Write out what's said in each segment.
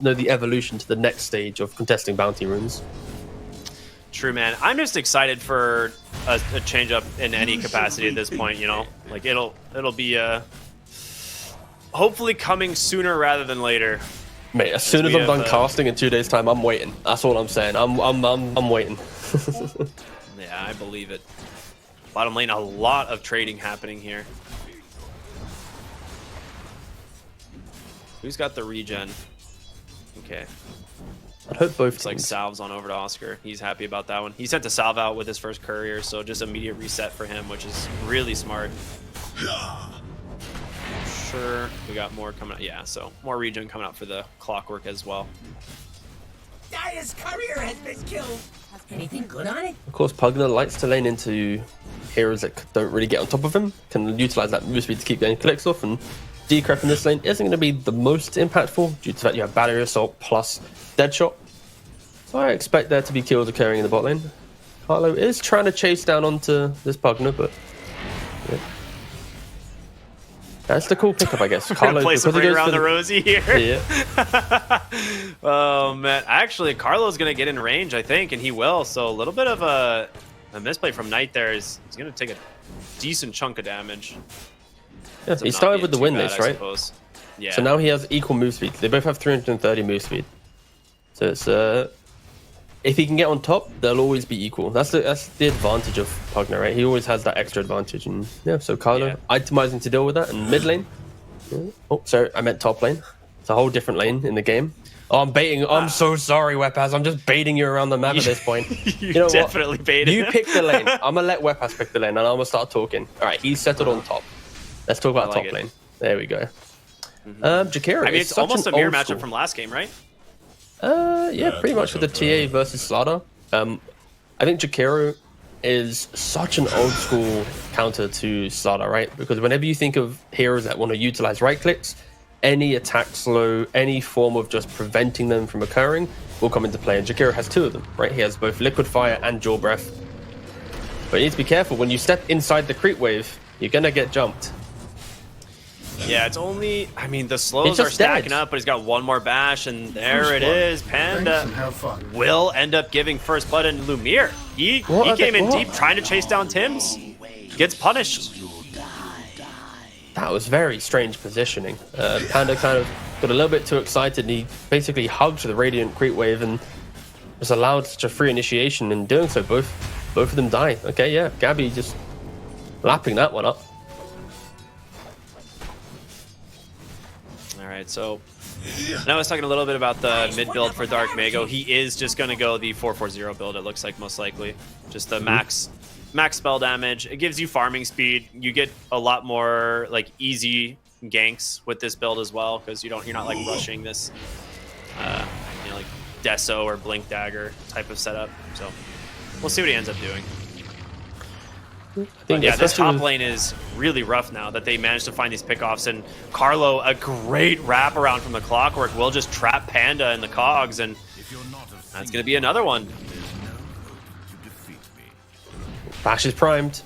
the evolution to the next stage of contesting bounty runes. True, man. I'm just excited for a change up in any capacity at this point. You know, like it'll be hopefully coming sooner rather than later. Mate, as soon as I'm done casting in 2 days' time, I'm waiting. That's all I'm saying. I'm waiting. Yeah, I believe it. Bottom lane, a lot of trading happening here. Who's got the regen? Okay. I'd hope both. Looks like Salve's on over to Oscar. He's happy about that one. He sent a Salve out with his first courier, so just immediate reset for him, which is really smart. Sure, we got more coming out. Yeah, so more regen coming out for the clockwork as well. Dire's courier has been killed. Anything good on it? Of course, Pugner likes to lane into heroes that don't really get on top of him, can utilize that move speed to keep getting clicks off, and Decrep in this lane isn't going to be the most impactful due to the fact you have Battery Assault plus Deadshot. So I expect there to be kills occurring in the bot lane. Carlo is trying to chase down onto this Pugner, but yeah. That's the cool pickup, I guess. Carlo play some ring around the rosy here. Yeah. Oh man, actually, Carlo's gonna get in range, I think, and he will. So a little bit of a misplay from Knight there is he's gonna take a decent chunk of damage. Yeah, he started with the Windlace, right? Yeah. So now he has equal move speed. They both have 330 move speed. So it's if he can get on top, they'll always be equal. That's the advantage of Pugner, right? He always has that extra advantage, and yeah. So Carlo itemizing to deal with that, and mid lane. Oh, sorry, I meant top lane. It's a whole different lane in the game. Oh, I'm baiting. I'm so sorry, Wepaz. I'm just baiting you around the map at this point. you know definitely what? Baited. You pick the lane. I'm gonna let Wepaz pick the lane, and I'm gonna start talking. All right, he's settled on top. Let's talk about top lane. There we go. Jakiro. I mean, it's almost a mirror matchup from last game, right? Yeah, pretty much with the TA versus Slaughter. I think Jakiro is such an old school counter to Slaughter, right? Because whenever you think of heroes that want to utilize right clicks, any attack slow, any form of just preventing them from occurring will come into play. And Jakiro has two of them, right? He has both Liquid Fire and Jaw Breath. But you need to be careful. When you step inside the creep wave, you're going to get jumped. Yeah, it's only... I mean, the slows are stacking up, but he's got one more bash, and there it is. Panda will end up giving first blood, and Lumiere. He came in deep trying to chase down Tims. Gets punished. That was very strange positioning. Panda kind of got a little bit too excited, and he basically hugged the Radiant creep wave and was allowed such a free initiation. In doing so, both of them die. Okay, yeah, Gabby just lapping that one up. Alright, so now I was talking a little bit about the mid build for Dark Mago. He is just going to go the 440 build, it looks like, most likely. Just the max spell damage. It gives you farming speed. You get a lot more like easy ganks with this build as well, because you're not like rushing this like Deso or Blink Dagger type of setup. So we'll see what he ends up doing. But yeah, this top lane is really rough now that they managed to find these pickoffs, and Carlo, a great wraparound from the Clockwork, will just trap Panda in the cogs, and that's going to be another one. Bash is primed.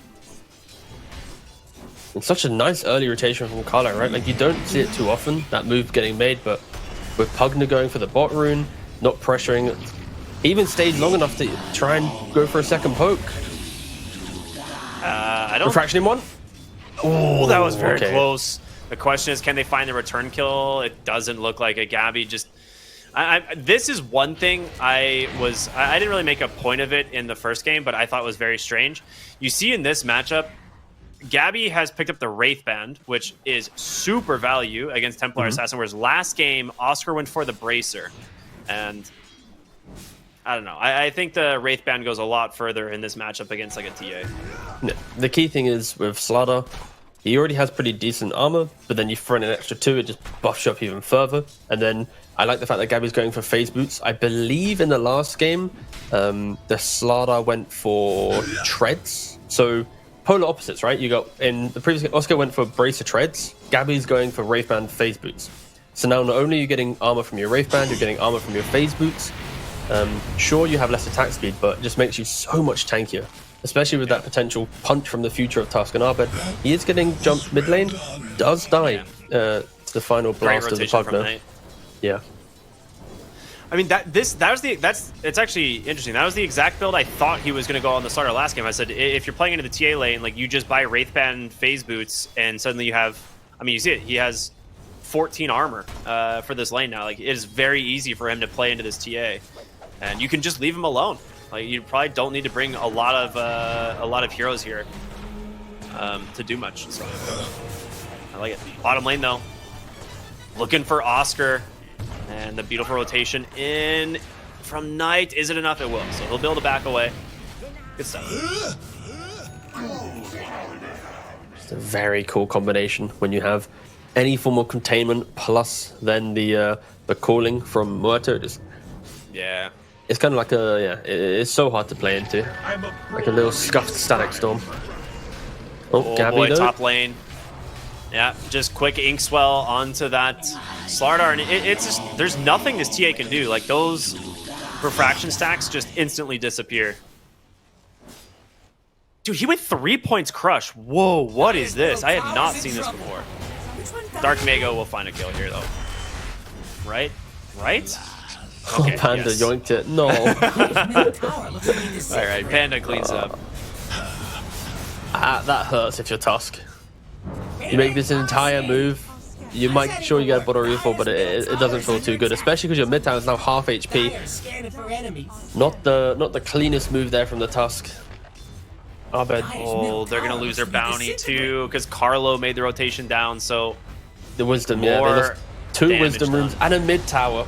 It's such a nice early rotation from Carlo, right? Like, you don't see it too often, that move getting made, but with Pugner going for the bot rune, not pressuring it, he even stayed long enough to try and go for a second poke. I don't... Refraction in one? Oh, that was very close. The question is, can they find the return kill? It doesn't look like it. Gabby just... this is one thing I didn't really make a point of it in the first game, but I thought was very strange. You see in this matchup, Gabby has picked up the Wraith Band, which is super value against Templar Assassin, whereas last game, Oscar went for the Bracer. And I don't know. I think the Wraith Band goes a lot further in this matchup against like a TA. The key thing is with Slaughter, he already has pretty decent armor, but then you throw in an extra 2, it just buffs you up even further. And then I like the fact that Gabby's going for phase boots. I believe in the last game, the Slaughter went for treads. So polar opposites, right? You got in the previous game, Oscar went for bracer treads. Gabby's going for Wraith Band phase boots. So now not only are you getting armor from your Wraith Band, you're getting armor from your phase boots. Sure, you have less attack speed, but it just makes you so much tankier, especially with that potential punch from the future of Tusk and Arbed. He is getting jumped mid lane, does die to the final blast of the Pugner. Yeah. I mean, it's actually interesting. That was the exact build I thought he was going to go on the starter last game. I said, if you're playing into the TA lane, like, you just buy Wraithband phase boots, and suddenly you have, I mean, you see it, he has 14 armor for this lane now. Like, it is very easy for him to play into this TA, and you can just leave him alone. Like, you probably don't need to bring a lot of heroes here to do much. So I like it. Bottom lane though, looking for Oscar, and the beautiful rotation in from Knight. Is it enough? It will. So he'll be able to back away. Good stuff. It's a very cool combination when you have any form of containment plus then the calling from Muerto. Yeah. It's kind of like it's so hard to play into. Like a little scuffed Static Storm. Oh, Gabby boy, though. top lane. Yeah, just quick Inkswell onto that Slardar, and it's just, there's nothing this TA can do. Like, those refraction stacks just instantly disappear. Dude, he went 3 points crush. Whoa, what is this? I had not seen this before. Dark Mago will find a kill here, though. Right? Right? Okay, Panda yes. yoinked it. No. All right, Panda cleans up. That hurts if you're Tusk. You make this entire move, you might sure you get bottle refill, but it doesn't feel too good, especially because your mid tower is now half HP. Not the cleanest move there from the Tusk. Abed. Oh, they're gonna lose their bounty too because Carlo made the rotation down. So the wisdom, yeah, they lost 2 wisdom done. runes and a mid tower.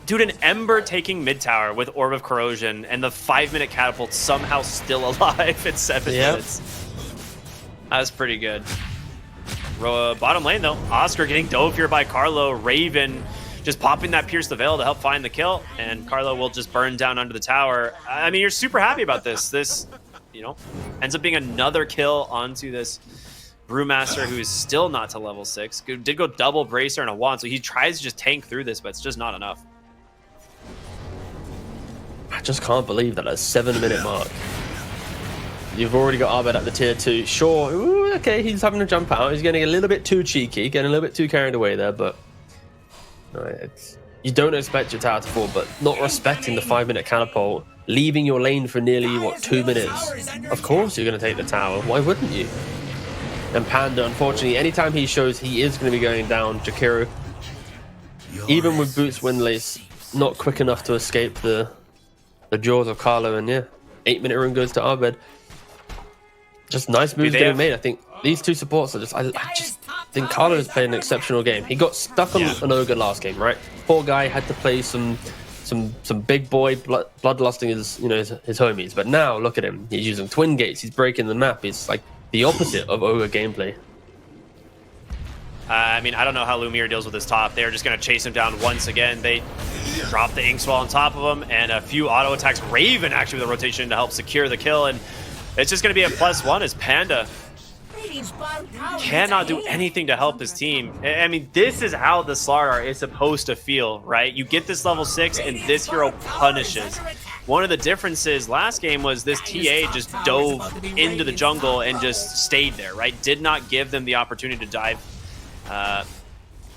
Dude, an Ember taking mid tower with Orb of Corrosion and the 5-minute catapult somehow still alive at 7 minutes. That's pretty good. Bottom lane though, Oscar getting dove here by Carlo. Raven just popping that Pierce the Veil to help find the kill, and Carlo will just burn down under the tower. I mean, you're super happy about this. This, you know, ends up being another kill onto this Brewmaster, who is still not to level 6. Did go double Bracer and a wand, so he tries to just tank through this, but it's just not enough. I just can't believe that at 7-minute mark. You've already got Abed at the tier 2. Sure, ooh, okay, he's having to jump out. He's getting a little bit too cheeky, getting a little bit too carried away there, but no, you don't expect your tower to fall, but not respecting the 5-minute catapult, leaving your lane for nearly, what, 2 minutes. Of course you're going to take the tower. Why wouldn't you? And Panda, unfortunately, anytime he shows he is going to be going down, Jakiru, even with Boots Windlace, not quick enough to escape the jaws of Carlo, and yeah, 8-minute rune goes to Abed. Just nice moves getting made. I think these two supports are just, I just think Carlo has played an exceptional game. He got stuck on an Ogre last game, right? Poor guy had to play some big boy bloodlusting his homies, but now look at him. He's using twin gates. He's breaking the map. It's like the opposite of Ogre gameplay. I mean, I don't know how Lumiere deals with his top. They're just going to chase him down once again. They drop the Inkswell on top of him, and a few auto attacks. Raven actually with a rotation to help secure the kill, and it's just going to be a +1 as Panda cannot do anything to help his team. I mean, this is how the Slardar is supposed to feel, right? You get this level 6, and this hero punishes. One of the differences last game was this TA just dove into the jungle and just stayed there, right? Did not give them the opportunity to dive.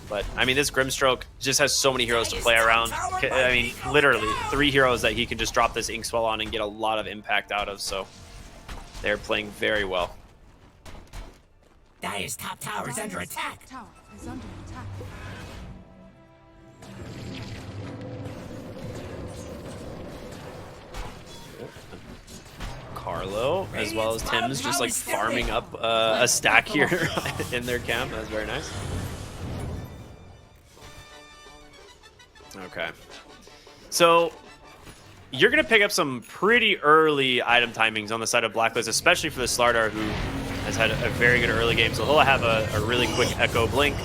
But, I mean, this Grimstroke just has so many heroes to play around. I mean, literally 3 heroes that he can just drop this Inkswell on and get a lot of impact out of, so they're playing very well. Dire's top tower is under attack. Carlo, as well as Tim's, just like farming up a stack here in their camp. That's very nice. Okay. So you're going to pick up some pretty early item timings on the side of Blacklist, especially for the Slardar, who has had a very good early game. So he'll have a really quick Echo Blink.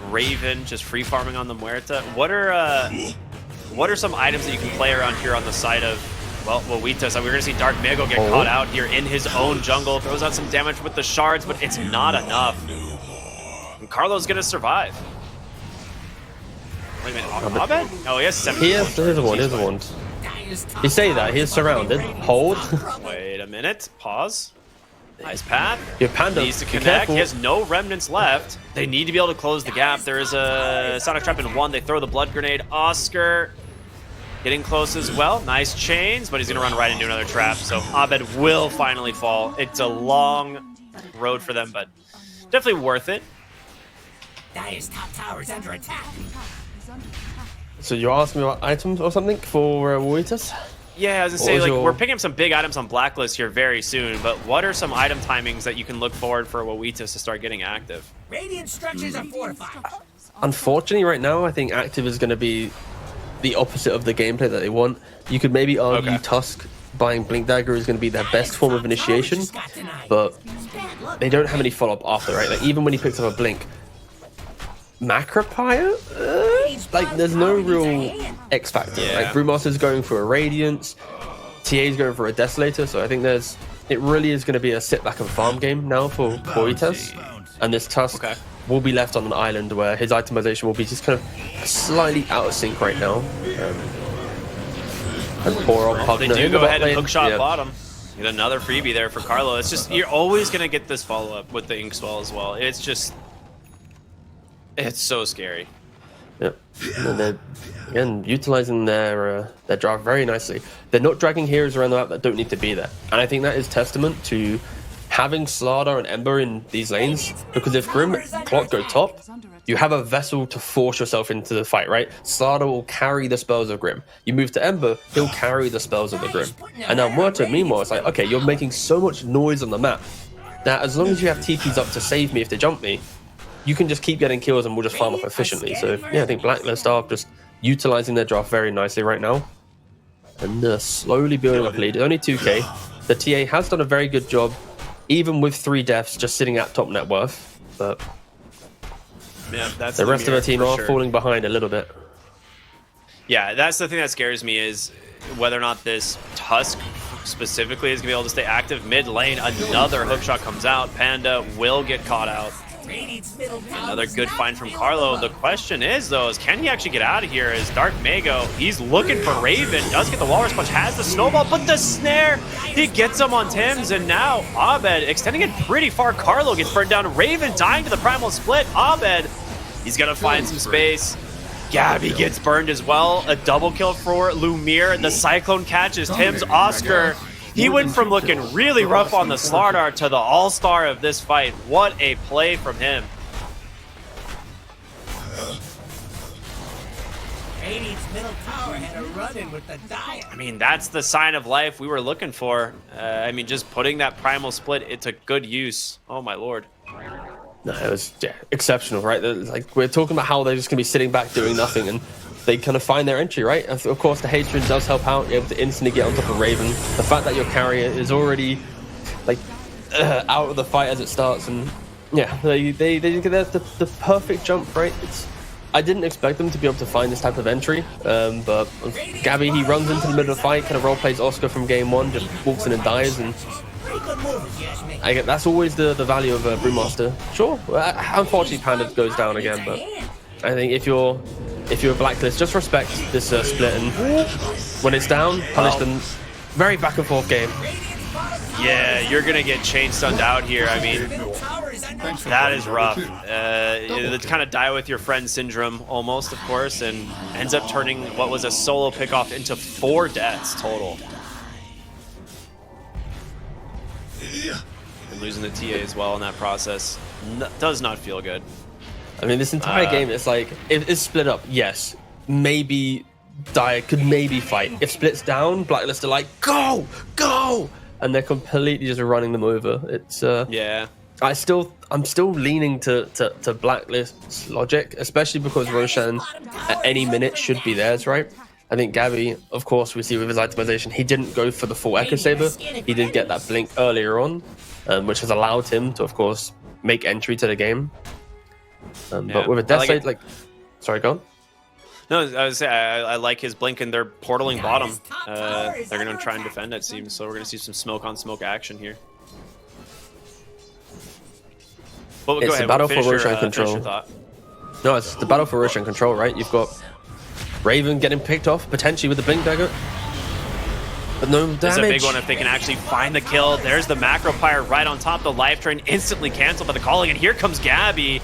Raven just free farming on the Muerta. What are some items that you can play around here on the side of, well, Wawitas? We're going to see Dark Mago get caught out here in his own jungle. Throws out some damage with the shards, but it's not enough. And Carlo's going to survive. Wait a minute, Abed? Oh, he has 7. Here's the one. You say that, he's surrounded. Hold. Wait a minute, pause. Nice path. Your Panda needs to connect. He has no remnants left. They need to be able to close the gap. There is a Sonic Trap in one. They throw the blood grenade. Oscar getting close as well. Nice chains, but he's going to run right into another trap. So Abed will finally fall. It's a long road for them, but definitely worth it. Dire's top tower is under attack. So you're asking me about items or something for Wawitas? Yeah, I was gonna say, like, we're picking up some big items on Blacklist here very soon, but what are some item timings that you can look forward for Wawitas to start getting active? Radiant structures are fortified. Unfortunately, right now, I think active is going to be the opposite of the gameplay that they want. You could maybe argue Tusk buying Blink Dagger is going to be their best form of initiation, but they don't have any follow-up after, right? Like, even when he picks up a Blink, Macropire? Like, there's no real X factor. Like, Brewmaster's going for a Radiance, TA's going for a Desolator, so I think it really is going to be a sit back and farm game now for Wawitas. And this Tusk will be left on an island where his itemization will be just kind of slightly out of sync right now. And poor old Pugner. They do go ahead and hookshot bottom. Get another freebie there for Carlo. It's just, you're always going to get this follow-up with the Inkswell as well. It's just, it's so scary. Yep. And they're, again, utilizing their draft very nicely. They're not dragging heroes around the map that don't need to be there. And I think that is testament to having Slardar and Ember in these lanes, because if Grim Clock go top, you have a vessel to force yourself into the fight, right? Slardar will carry the spells of Grim. You move to Ember, he'll carry the spells of the Grim. And now Muerto, meanwhile, it's like, okay, you're making so much noise on the map that as long as you have TPs up to save me if they jump me, you can just keep getting kills and we'll just farm up efficiently. So yeah, I think Blacklist are just utilizing their draft very nicely right now. And slowly building up a lead. It's only 2k. The TA has done a very good job, even with 3 deaths just sitting at top net worth. But yeah, that's the rest of the team are falling behind a little bit. Yeah, that's the thing that scares me, is whether or not this Tusk specifically is going to be able to stay active mid lane. Another hookshot comes out. Panda will get caught out. Another good find from Carlo. The question is, though, is can he actually get out of here? As Dark Mago, he's looking for Raven, does get the Walrus Punch, has the snowball, but the snare, he gets him on Tim's, and now Abed extending it pretty far. Carlo gets burned down. Raven dying to the Primal Split. Abed, he's gonna find some space. Gabby gets burned as well. A double kill for Lumiere. The Cyclone catches Tim's. Oscar, he went from looking really rough on the Slardar to the all-star of this fight. What a play from him. Radiant's middle tower had a run-in with the Dire. I mean, that's the sign of life we were looking for. I mean, just putting that Primal Split into good use. Oh, my lord. No, it was exceptional, right? Like, we're talking about how they're just going to be sitting back doing nothing, and they kind of find their entry, right? Of course, the hatred does help out. You're able to instantly get on top of Raven. The fact that your carrier is already like out of the fight as it starts, and yeah, they get the perfect jump, right? I didn't expect them to be able to find this type of entry, but Gabby, he runs into the middle of the fight, kind of role plays Oscar from game 1, just walks in and dies, and I get that's always the value of a Brewmaster. Sure, unfortunately, Panda goes down again, but I think if you're Blacklist, just respect this split, and when it's down, punish them. Very back and forth game. Yeah, you're gonna get chain stunned out here. I mean, that is rough. It's kind of die with your friend syndrome almost, of course, and ends up turning what was a solo pickoff into 4 deaths total. And losing the TA as well in that process does not feel good. I mean, this entire game, it's like, if it's split up, yes, maybe Dire could maybe fight. If split's down, Blacklist are like, go, go! And they're completely just running them over. It's, yeah. I'm still leaning to Blacklist's logic, especially because Roshan at any minute should be theirs, right? I think Gabby, of course, we see with his itemization, he didn't go for the full Echo Saber. He did get that blink earlier on, which has allowed him to, of course, make entry to the game. But with a Death State, like, sorry, go on. No, I was saying I like his blink, and they're portaling bottom. They're going to try and defend, it seems. So we're going to see some smoke on smoke action here. But It's the battle for Roshan control. No, it's the battle for Roshan control, right? You've got Raven getting picked off potentially with the blink dagger. But no This is a damage. big one if they can actually find the kill. There's the macro pyre right on top. The life drain instantly canceled by the calling, and here comes Gabby.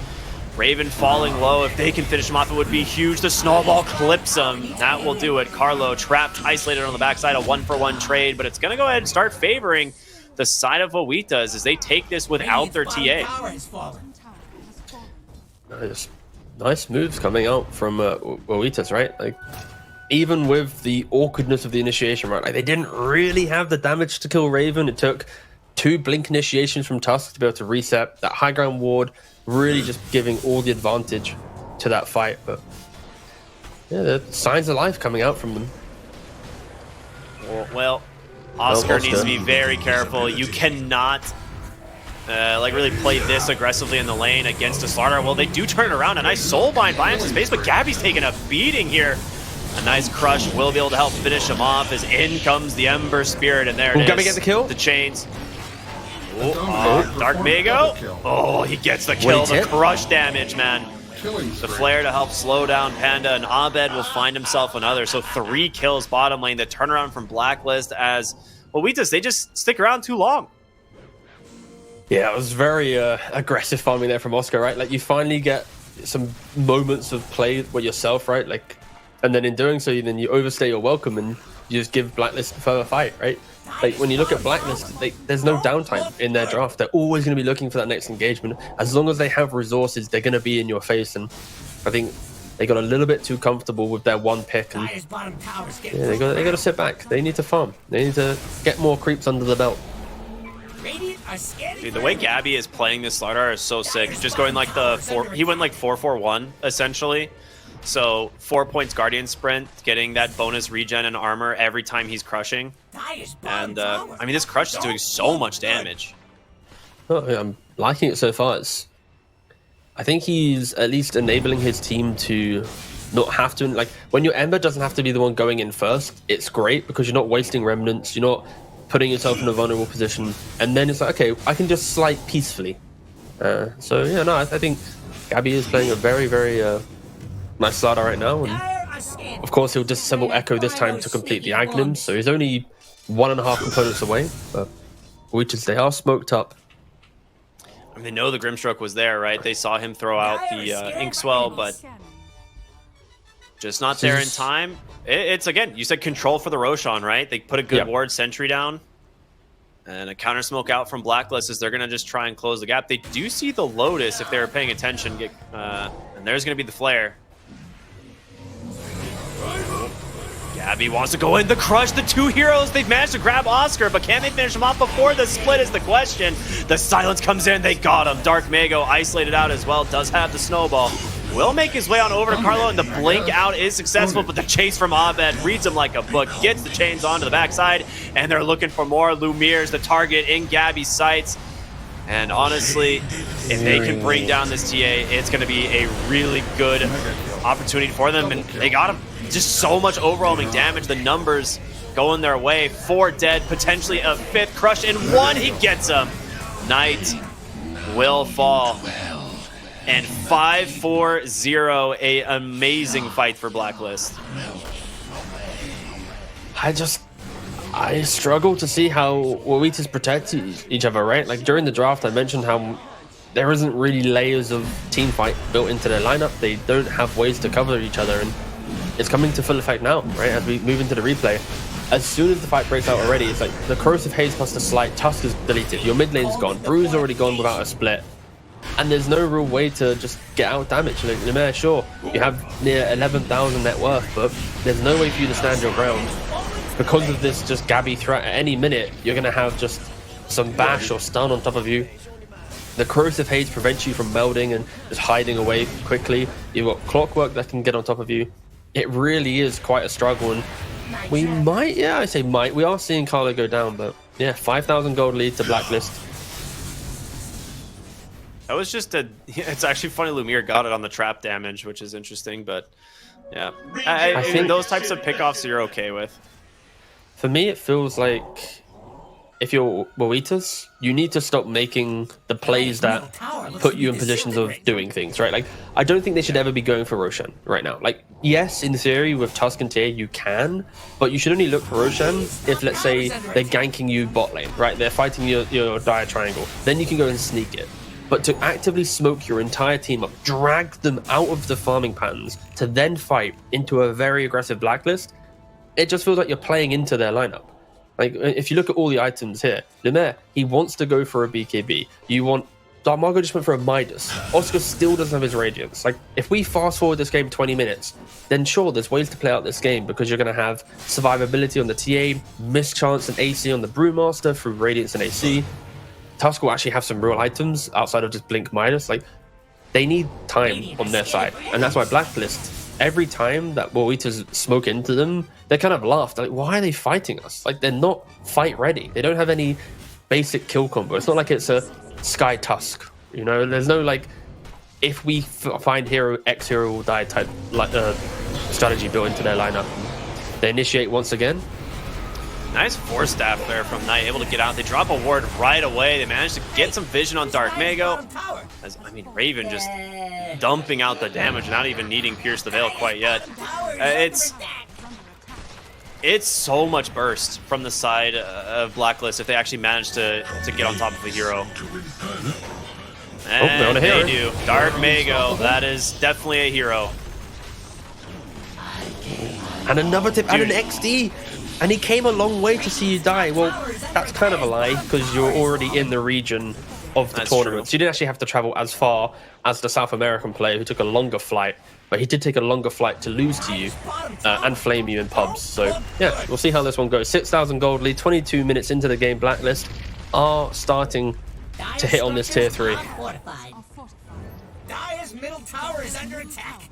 Raven falling low. If they can finish him off, it would be huge. The snowball clips him. That will do it. Carlo trapped, isolated on the backside, a 1-for-1 trade, but it's going to go ahead and start favoring the side of Wawitas as they take this without their TA. Nice moves coming out from Wawitas, right? Like, even with the awkwardness of the initiation, right? Like, they didn't really have the damage to kill Raven. It took 2 blink initiations from Tusk to be able to reset that high ground ward, really just giving all the advantage to that fight. But yeah, the signs of life coming out from them. Well, Oscar needs to be very careful. You cannot like really play this aggressively in the lane against a Slaughter. Well, they do turn it around. A nice soulbind by him to space, but Gabby's taking a beating here. A nice crush will be able to help finish him off as in comes the Ember Spirit, and there it is. Gabby get the kill? The chains. Dark Mago. Oh, he gets the kill. The crush damage, man. The flare to help slow down Panda, and Abed will find himself another. So 3 kills bottom lane. The turnaround from Blacklist as Wawitas, they just stick around too long. Yeah, it was very aggressive farming there from Oscar, right? Like, you finally get some moments of play with yourself, right? Like, and then in doing so, then you overstay your welcome and you just give Blacklist a further fight, right? Like, when you look at Blacklist, there's no downtime in their draft. They're always going to be looking for that next engagement. As long as they have resources, they're going to be in your face. And I think they got a little bit too comfortable with their 1 pick. And yeah, they got to sit back. They need to farm. They need to get more creeps under the belt. Dude, the way Gabby is playing this Slardar is so sick. Just going like the 4, he went like 4-4-1 essentially. So 4 points Guardian Sprint, getting that bonus regen and armor every time he's crushing. And I mean, this crush is doing so much damage. Oh, yeah, I'm liking it so far. I think he's at least enabling his team to not have to, like, when your Ember doesn't have to be the one going in first, it's great because you're not wasting remnants, you're not putting yourself in a vulnerable position, and then it's like, okay, I can just slide peacefully. So yeah, no, I think Gabby is playing a very, very nice Slardar right now, and of course he'll disassemble Echo this time to complete the Aghanim, so he's only 1.5 components away, but they are smoked up. I mean, they know the Grimstroke was there, right? They saw him throw out the Inkswell, but just not there in time. It's, again, you said control for the Roshan, right? They put a good ward sentry down, and a counter smoke out from Blacklist as they're going to just try and close the gap. They do see the Lotus, if they were paying attention, and there's going to be the flare. Gabby wants to go in. The crush, the 2 heroes, they've managed to grab Oscar, but can they finish him off before the split is the question. The silence comes in, they got him. Dark Mago isolated out as well, does have the snowball. Will make his way on over to Carlo, and the blink out is successful, but the chase from Abed reads him like a book, gets the chains onto the backside, and they're looking for more. Lumire's the target in Gabby's sights. And honestly, if they can bring down this TA, it's going to be a really good opportunity for them. And they got him. Just so much overwhelming damage. The numbers going their way. 4 dead, potentially a 5th crush, and 1 he gets him. Knight will fall. And 5-4-0, a amazing fight for Blacklist. I struggle to see how Wawitas protect each other, right? Like, during the draft, I mentioned how there isn't really layers of team fight built into their lineup. They don't have ways to cover each other, and it's coming to full effect now, right? As we move into the replay, as soon as the fight breaks out already, it's like the Corrosive Haze plus the Slight, Tusk is deleted, your mid lane's gone, Brew's already gone without a split, and there's no real way to just get out damage. Like, Lumiere, sure, you have near 11,000 net worth, but there's no way for you to stand your ground. Because of this just Gabby threat, at any minute, you're going to have just some bash or stun on top of you. The Corrosive Haze prevents you from melding and just hiding away quickly. You've got Clockwork that can get on top of you. It really is quite a struggle, and we might, yeah, I say might, we are seeing Carlo go down, but yeah, 5,000 gold lead to Blacklist. That was just it's actually funny Lumire got it on the trap damage, which is interesting, but yeah. I think those types of pickoffs you're okay with. For me, it feels like if you're Wawitas, you need to stop making the plays that put you in positions of doing things, right? Like, I don't think they should ever be going for Roshan right now. Like, yes, in theory, with Tusk and Tier, you can, but you should only look for Roshan if, let's say, they're ganking you bot lane, right? They're fighting your dire triangle. Then you can go and sneak it. But to actively smoke your entire team up, drag them out of the farming patterns, to then fight into a very aggressive Blacklist, it just feels like you're playing into their lineup. Like, if you look at all the items here, Lemaire, he wants to go for a BKB. You want... Darkmargo just went for a Midas. Oscar still doesn't have his Radiance. Like, if we fast forward this game 20 minutes, then sure, there's ways to play out this game because you're going to have survivability on the TA, mischance and AC on the Brewmaster through Radiance and AC. Tusk will actually have some real items outside of just Blink Midas. Like, they need time on their side. And that's why Blacklist, every time that Wawitas smoke into them, they kind of laugh. They're like, why are they fighting us? Like, they're not fight ready. They don't have any basic kill combo. It's not like it's a Sky Tusk. You know, there's no like, if we find hero, X hero will die type strategy built into their lineup. They initiate once again. Nice force staff there from Knight, able to get out. They drop a ward right away. They managed to get some vision on Dark Mago. Raven just dumping out the damage, not even needing Pierce the Veil quite yet. It's so much burst from the side of Blacklist if they actually manage to get on top of a hero. And they do. Dark Mago, that is definitely a hero. And another tip, and an XD. And he came a long way to see you die. Well, that's kind of a lie, because you're already in the region of the tournament. So you didn't actually have to travel as far as the South American player who took a longer flight. But he did take a longer flight to lose to you and flame you in pubs. So, yeah, we'll see how this one goes. 6,000 gold lead, 22 minutes into the game. Blacklist are starting to hit on this tier 3. Dire's middle tower is under attack.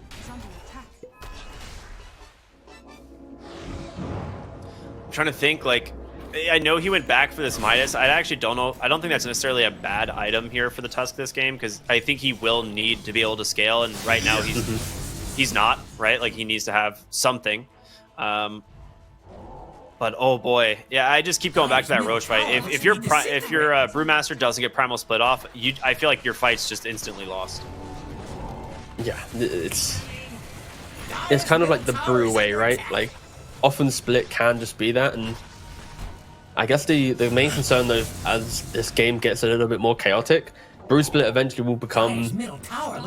I'm trying to think, like, I know he went back for this Midas. I actually don't know. I don't think that's necessarily a bad item here for the Tusk this game, because I think he will need to be able to scale, and right now he's not, right? Like, he needs to have something. But oh boy, yeah, I just keep going back to that Roche fight. If your Brewmaster doesn't get Primal Split off, I feel like your fight's just instantly lost. Yeah, it's kind of like the Brew way, right? Like, often Split can just be that, and I guess the main concern though, as this game gets a little bit more chaotic, Brew Split eventually will become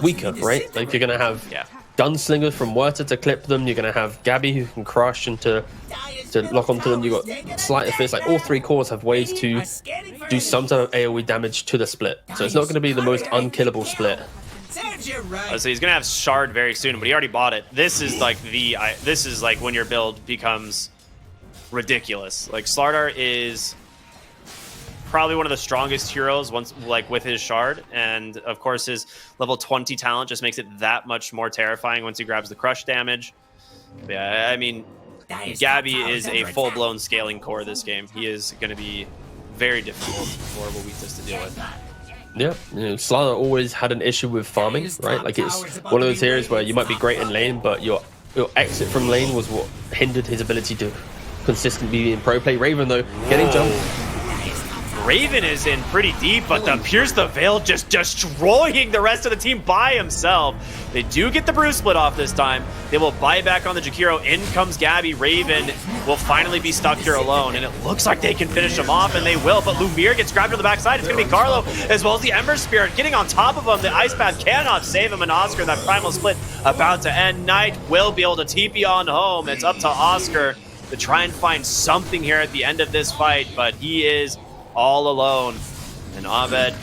weaker, right? Like, you're gonna have Gunslingers from Werther to clip them, you're gonna have Gabby who can crush and to lock onto them, you got Sleight of Fist. Like, all 3 cores have ways to do some sort of AoE damage to the Split. So it's not gonna be the most unkillable Split. So he's gonna have Shard very soon, but he already bought it. This is like when your build becomes ridiculous. Like, Slardar is probably one of the strongest heroes with his Shard, and of course his level 20 talent just makes it that much more terrifying once he grabs the crush damage. But yeah, I mean, Gabby is a full-blown scaling core this game. He is going to be very difficult for Wawitas to deal with. Yeah, Slana always had an issue with farming, right? Like, it's one of those areas where you might be great in lane, but your exit from lane was what hindered his ability to consistently be in pro play. Raven, though, getting jumped. Raven is in pretty deep, but the Pierce the Veil just destroying the rest of the team by himself. They do get the Brew Split off this time. They will buy back on the Jakiro. In comes Gabby. Raven will finally be stuck here alone, and it looks like they can finish him off, and they will, but Lumiere gets grabbed on the backside. It's going to be Carlo, as well as the Ember Spirit getting on top of him. The Ice Path cannot save him, and Oscar, that Primal Split about to end. Knight will be able to TP on home. It's up to Oscar to try and find something here at the end of this fight, but he is all alone. And Abed,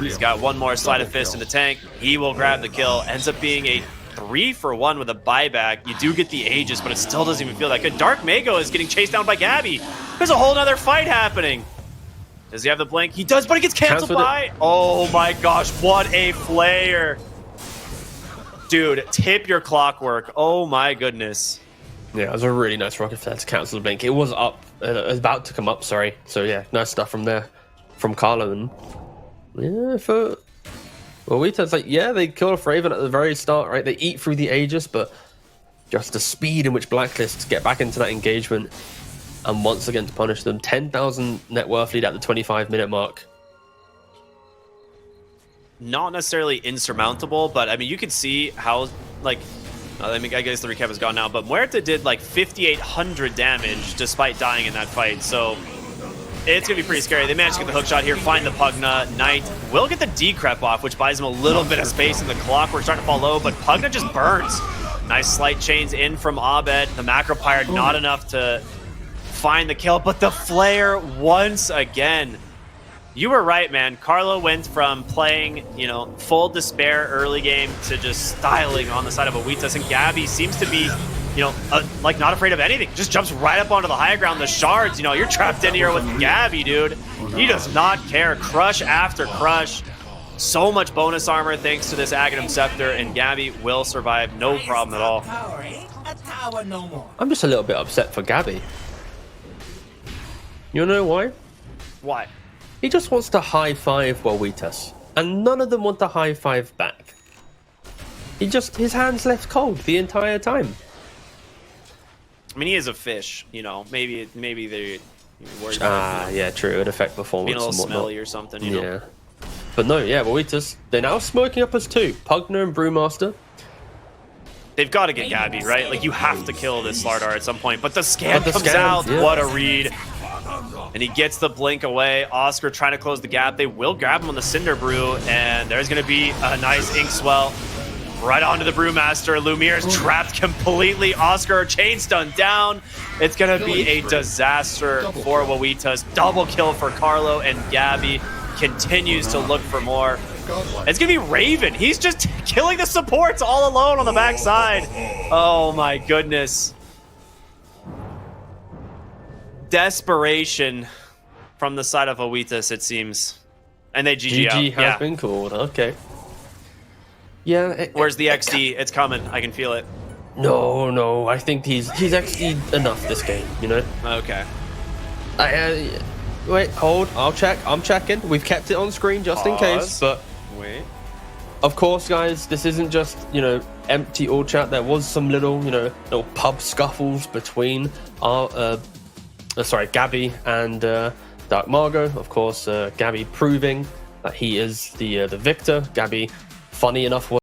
he's got one more Sleight of Fist in the tank. He will grab the kill. Ends up being a 3-for-1 with a buyback. You do get the Aegis, but it still doesn't even feel that good. Dark Mago is getting chased down by Gabby. There's a whole nother fight happening. Does he have the blink? He does, but he gets canceled by... Oh my gosh, what a flare. Dude, tip your clockwork. Oh my goodness. Yeah, it was a really nice rocket flare to cancel the blink. It was up, it was about to come up, sorry. So yeah, nice stuff from there, from Carlo. And yeah, for Wawitas, like, yeah, they kill off Raven at the very start, right? They eat through the Aegis, but just the speed in which Blacklists get back into that engagement and once again to punish them. 10,000 net worth lead at the 25-minute mark. Not necessarily insurmountable, but I mean, you can see how, like, I mean, I guess the recap is gone now, but Muerta did like 5,800 damage despite dying in that fight, so it's going to be pretty scary. They managed to get the hook shot here, find the Pugna. Knight will get the decrep off, which buys him a little bit of space in the clock. We're starting to fall low, but Pugna just burns. Nice slight chains in from Abed. The macro pyre not enough to find the kill, but the flare once again. You were right, man. Carlo went from playing, you know, full despair early game to just styling on the side of Wawitas, and Gabby seems to be, you know, like not afraid of anything. Just jumps right up onto the high ground. The shards, you know, you're trapped in here with Gabby, dude. He does not care. Crush after crush. So much bonus armor thanks to this Aghanim Scepter, and Gabby will survive, no problem at all. I'm just a little bit upset for Gabby. You know why? Why? He just wants to high-five Wawitas, and none of them want to high-five back. His hands left cold the entire time. I mean, he is a fish, you know. Maybe they're worried about yeah, true. It would affect performance. being a little and whatnot. smelly or something, you know. Yeah. But no, yeah, Wawitas, they're now smoking up as two. Pugna and Brewmaster. They've got to get Gabby, right? Like, you have to kill this Slardar at some point. But the scan comes out. Yeah. What a read. And he gets the blink away. Oscar trying to close the gap. They will grab him on the Cinder Brew, and there's going to be a nice ink swell right onto the Brewmaster. Lumiere's trapped completely. Oscar chain stun down. It's going to be a disaster for Wawitas. Double kill for Carlo, and Gabby continues to look for more. It's going to be Raven. He's just killing the supports all alone on the backside. Oh my goodness. Desperation from the side of Wawitas, it seems. And they GG out. GG has been called. Okay. Yeah. Where's the XD? It's coming. I can feel it. No. I think he's XD enough this game, you know? Okay. Wait, hold. I'll check. I'm checking. We've kept it on screen just in case. But wait. Of course, guys, this isn't just, you know, empty all chat. There was some little, you know, little pub scuffles between Gabby and Dark Margot. Of course, Gabby proving that he is the victor. Gabby, funny enough,